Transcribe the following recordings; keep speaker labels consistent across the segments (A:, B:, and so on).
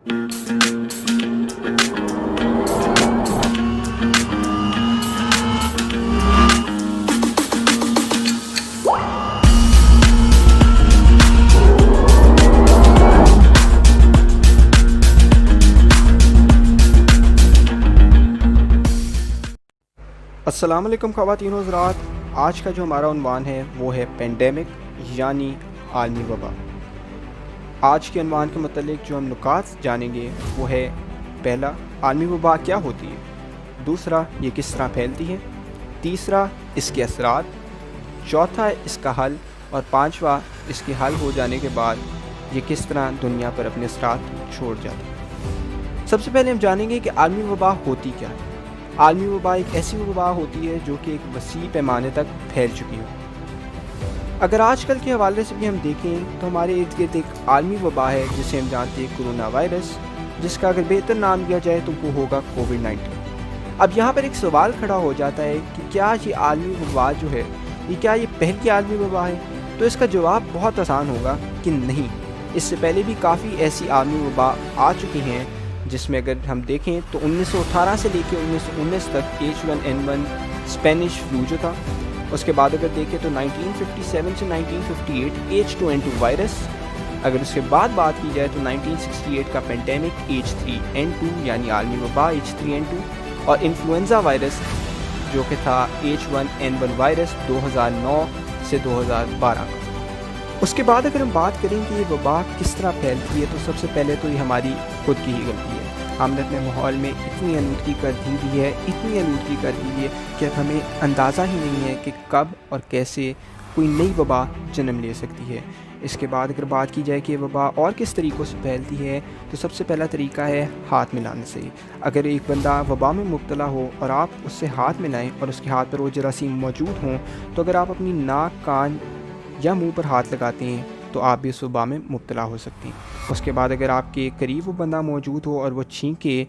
A: السلام علیکم خواتین و حضرات، آج کا جو ہمارا عنوان ہے وہ ہے پینڈیمک یعنی عالمی وبا۔ آج کے عنوان کے متعلق جو ہم نکات جانیں گے وہ ہے: پہلا، عالمی وبا کیا ہوتی ہے؟ دوسرا، یہ کس طرح پھیلتی ہے؟ تیسرا، اس کے اثرات۔ چوتھا، اس کا حل۔ اور پانچواں، اس کے حل ہو جانے کے بعد یہ کس طرح دنیا پر اپنے اثرات چھوڑ جاتی ہے۔ سب سے پہلے ہم جانیں گے کہ عالمی وبا ہوتی کیا ہے۔ عالمی وبا ایک ایسی وبا ہوتی ہے جو کہ ایک وسیع پیمانے تک پھیل چکی ہو۔ اگر آج کل کے حوالے سے بھی ہم دیکھیں تو ہمارے ارد گرد ایک عالمی وبا ہے جسے ہم جانتے ہیں کرونا وائرس، جس کا اگر بہتر نام دیا جائے تو وہ ہوگا کووڈ-19۔ اب یہاں پر ایک سوال کھڑا ہو جاتا ہے کہ کیا یہ عالمی وبا جو ہے کیا یہ پہلی عالمی وبا ہے؟ تو اس کا جواب بہت آسان ہوگا کہ نہیں۔ اس سے پہلے بھی کافی ایسی عالمی وبا آ چکی ہیں، جس میں اگر ہم دیکھیں تو 1918 سے لے کے 1919 تک H1N1 اسپینش فلو جو تھا، اس کے بعد اگر دیکھیں تو 1957 سے 1958 H2N2 وائرس، اگر اس کے بعد بات کی جائے تو 1968 کا پینڈیمک H3N2 یعنی عالمی وبا H3N2، اور انفلوئنزا وائرس جو کہ تھا H1N1 وائرس 2009 سے 2012 کا۔ اس کے بعد اگر ہم بات کریں کہ یہ وبا کس طرح پھیلتی ہے تو سب سے پہلے تو یہ ہماری خود کی ہی غلطی ہے۔ ہم نے اپنے ماحول میں اتنی آلودگی کر دی ہوئی ہے کہ اب ہمیں اندازہ ہی نہیں ہے کہ کب اور کیسے کوئی نئی وبا جنم لے سکتی ہے۔ اس کے بعد اگر بات کی جائے کہ یہ وبا اور کس طریقوں سے پھیلتی ہے تو سب سے پہلا طریقہ ہے ہاتھ ملانے سے۔ اگر ایک بندہ وبا میں مبتلا ہو اور آپ اس سے ہاتھ ملائیں اور اس کے ہاتھ پر وہ جراثیم موجود ہوں، تو اگر آپ اپنی ناک، کان یا منہ پر ہاتھ لگاتے ہیں تو آپ بھی اس وبا میں مبتلا ہو سکتے ہیں۔ اس کے بعد اگر آپ کے قریب وہ بندہ موجود ہو اور وہ چھینکے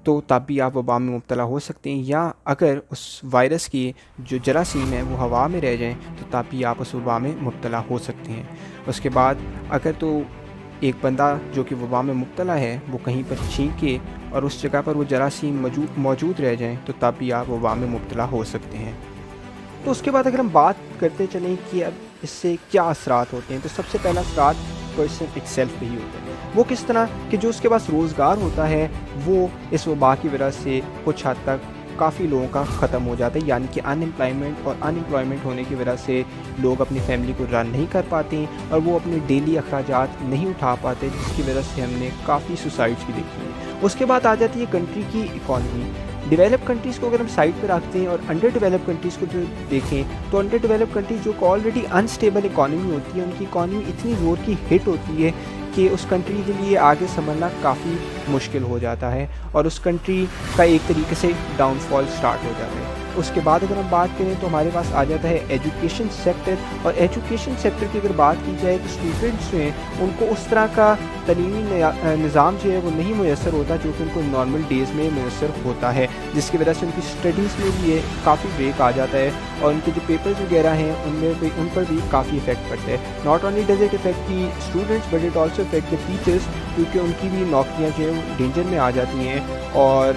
A: تو تب بھی آپ وبا میں مبتلا ہو سکتے ہیں، یا اگر اس وائرس کی جو جراثیم ہیں وہ ہوا میں رہ جائیں تو تب بھی آپ اس وبا میں مبتلا ہو سکتے ہیں۔ اس کے بعد اگر تو ایک بندہ جو کہ وبا میں مبتلا ہے وہ کہیں پر چھینکے اور اس جگہ پر وہ جراثیم موجود رہ جائیں تو تب بھی آپ وبا میں مبتلا ہو سکتے ہیں۔ تو اس کے بعد اگر ہم بات کرتے چلیں کہ اب اس سے کیا اثرات ہوتے ہیں، تو سب سے پہلا اثرات پرسن اٹ سیلف پہ ہی ہوتا ہے۔ وہ کس طرح کہ جو اس کے پاس روزگار ہوتا ہے وہ اس وبا کی وجہ سے کچھ حد تک کافی لوگوں کا ختم ہو جاتا ہے، یعنی کہ انمپلائمنٹ ہونے کی وجہ سے لوگ اپنی فیملی کو رن نہیں کر پاتے ہیں اور وہ اپنے ڈیلی اخراجات نہیں اٹھا پاتے، جس کی وجہ سے ہم نے کافی سوسائڈس بھی دیکھی ہیں۔ اس کے بعد آ جاتی ہے کنٹری کی اکانومی۔ ڈیولپ کنٹریز کو اگر ہم سائڈ پہ رکھتے ہیں اور انڈر ڈیولپ کنٹریز کو جو دیکھیں تو انڈر ڈیولپ کنٹریز جو کہ آلریڈی انسٹیبل اکانومی ہوتی ہے، ان کی اکانومی اتنی زور کی ہٹ ہوتی ہے کہ اس کنٹری کے لیے آگے سنبھلنا کافی مشکل ہو جاتا ہے اور اس کنٹری کا ایک طریقے سے ڈاؤن فال سٹارٹ ہو جاتا ہے۔ اس کے بعد اگر ہم بات کریں تو ہمارے پاس آ جاتا ہے ایجوکیشن سیکٹر، اور ایجوکیشن سیکٹر کی اگر بات کی جائے تو اسٹوڈنٹس جو ہیں ان کو اس طرح کا تعلیمی نظام جو ہے وہ نہیں میسر ہوتا جو کہ ان کو نارمل ڈیز میں میسر ہوتا ہے، جس کی وجہ سے ان کی اسٹڈیز میں بھی یہ کافی بریک آ جاتا ہے اور ان کے جو پیپرز وغیرہ ہیں ان پر بھی کافی افیکٹ پڑتا ہے۔ Not only does it affect the students but it also affect the teachers, کیونکہ ان کی بھی نوکریاں جو ہیں ڈینجر میں آ جاتی ہیں، اور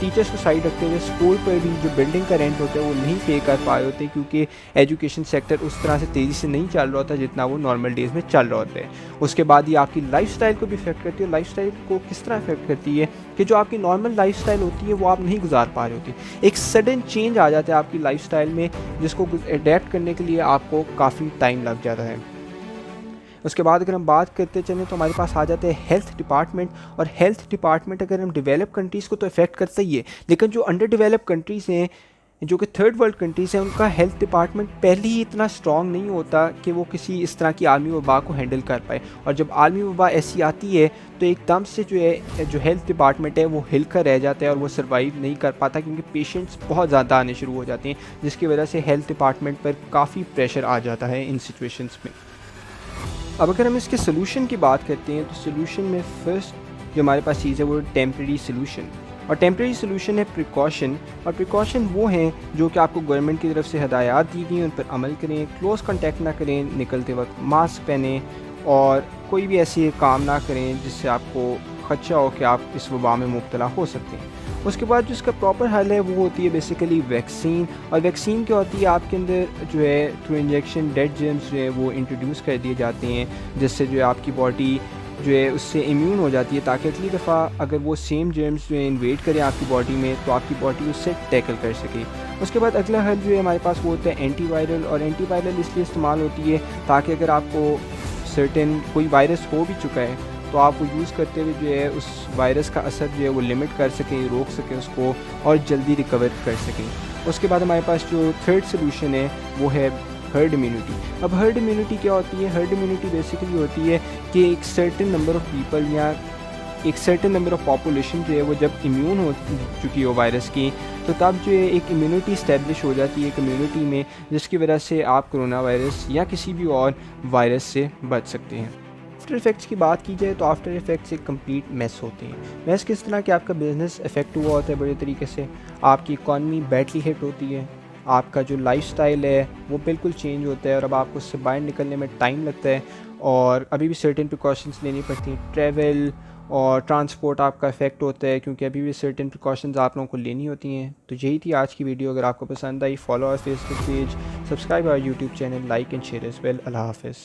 A: ٹیچرس کو سائڈ رکھتے ہوئے اسکول پر بھی جو بلڈنگ کا رینٹ ہوتا ہے وہ نہیں پے کر پائے ہوتے، کیونکہ ایجوکیشن سیکٹر اس طرح سے تیزی سے نہیں چل رہا ہوتا جتنا وہ نارمل ڈیز میں چل رہا ہوتا ہے۔ اس کے بعد یہ آپ کی لائف سٹائل کو بھی افیکٹ کرتی ہے۔ لائف سٹائل کو کس طرح افیکٹ کرتی ہے کہ جو آپ کی نارمل لائف سٹائل ہوتی ہے وہ آپ نہیں گزار پا رہے ہوتے، ایک سڈن چینج آ جاتا ہے آپ کی لائف سٹائل میں جس کو اڈیپٹ کرنے کے لیے آپ کو کافی ٹائم لگ جاتا ہے۔ اس کے بعد اگر ہم بات کرتے چلیں تو ہمارے پاس آ جاتا ہے ہیلتھ ڈپارٹمنٹ، اور ہیلتھ ڈپارٹمنٹ اگر ہم ڈیولپ کنٹریز کو تو افیکٹ کرتا ہی ہے، لیکن جو انڈر ڈیولپ کنٹریز ہیں جو کہ تھرڈ ورلڈ کنٹریز ہیں ان کا ہیلتھ ڈپارٹمنٹ پہلے ہی اتنا اسٹرانگ نہیں ہوتا کہ وہ کسی اس طرح کی عالمی وبا کو ہینڈل کر پائے، اور جب عالمی وبا ایسی آتی ہے تو ایک دم سے جو ہیلتھ ڈپارٹمنٹ ہے وہ ہل کر رہ جاتا ہے اور وہ سروائیو نہیں کر پاتا، کیونکہ پیشنٹس بہت زیادہ آنے شروع ہو جاتے ہیں، جس کی وجہ سے ہیلتھ ڈپارٹمنٹ پر کافی پریشر آ جاتا ہے ان سچویشنس میں۔ اب اگر ہم اس کے سلوشن کی بات کرتے ہیں تو سلوشن میں فرسٹ جو ہمارے پاس چیز ہے وہ ٹیمپریری سلوشن، اور ٹیمپریری سلوشن ہے پریکاشن، اور پریکاشن وہ ہیں جو کہ آپ کو گورنمنٹ کی طرف سے ہدایات دی گئی ہیں، ان پر عمل کریں، کلوز کانٹیکٹ نہ کریں، نکلتے وقت ماسک پہنیں، اور کوئی بھی ایسی کام نہ کریں جس سے آپ کو خدشہ ہو کہ آپ اس وبا میں مبتلا ہو سکتے ہیں۔ اس کے بعد جو اس کا پراپر حل ہے وہ ہوتی ہے بیسیکلی ویکسین، اور ویکسین کیا ہوتی ہے، آپ کے اندر جو ہے تھرو انجیکشن ڈیڈ جرمز جو ہے وہ انٹروڈیوس کر دیے جاتے ہیں، جس سے جو ہے آپ کی باڈی جو ہے اس سے امیون ہو جاتی ہے، تاکہ اگلی دفعہ اگر وہ سیم جرمز جو ہے انویٹ کریں آپ کی باڈی میں تو آپ کی باڈی اس سے ٹیکل کر سکے۔ اس کے بعد اگلا حل جو ہے ہمارے پاس وہ ہوتا ہے اینٹی وائرل، اور اینٹی وائرل اس لیے استعمال ہوتی ہے تاکہ اگر آپ کو سرٹن کوئی وائرس ہو بھی چکا ہے تو آپ وہ یوز کرتے ہوئے جو ہے اس وائرس کا اثر جو ہے وہ لمٹ کر سکیں، روک سکیں اس کو، اور جلدی ریکور کر سکیں۔ اس کے بعد ہمارے پاس جو تھرڈ سلوشن ہے وہ ہے ہرڈ امیونٹی۔ اب ہرڈ امیونٹی کیا ہوتی ہے؟ ہرڈ امیونٹی بیسیکلی ہوتی ہے کہ ایک سرٹن نمبر آف پیپل یا ایک سرٹن نمبر آف پاپولیشن جو ہے وہ جب امیون ہو چکی ہو وائرس کی، تو تب جو ہے ایک امیونٹی اسٹیبلش ہو جاتی ہے کمیونٹی میں، جس کی وجہ سے آپ کرونا وائرس یا کسی بھی اور وائرس سے بچ سکتے ہیں۔ آفٹر ایفیکٹس کی بات کی جائے تو آفٹر ایفیکٹس ایک کمپلیٹ میس ہوتے ہیں۔ میس کس طرح کہ آپ کا بزنس افیکٹ ہوا ہوتا ہے بڑے طریقے سے، آپ کی اکانومی بیڈلی ہٹ ہوتی ہے، آپ کا جو لائف سٹائل ہے وہ بالکل چینج ہوتا ہے، اور اب آپ کو اس سے باہر نکلنے میں ٹائم لگتا ہے، اور ابھی بھی سرٹن پریکاشنز لینی پڑتی ہیں۔ ٹریول اور ٹرانسپورٹ آپ کا افیکٹ ہوتا ہے، کیونکہ ابھی بھی سرٹن پریکاشنز آپ لوگوں کو لینی ہوتی ہیں۔ تو یہی تھی آج کی ویڈیو۔ اگر آپ کو پسند آئی، follow our Facebook page, subscribe our YouTube channel, like and share as well. اللہ حافظ۔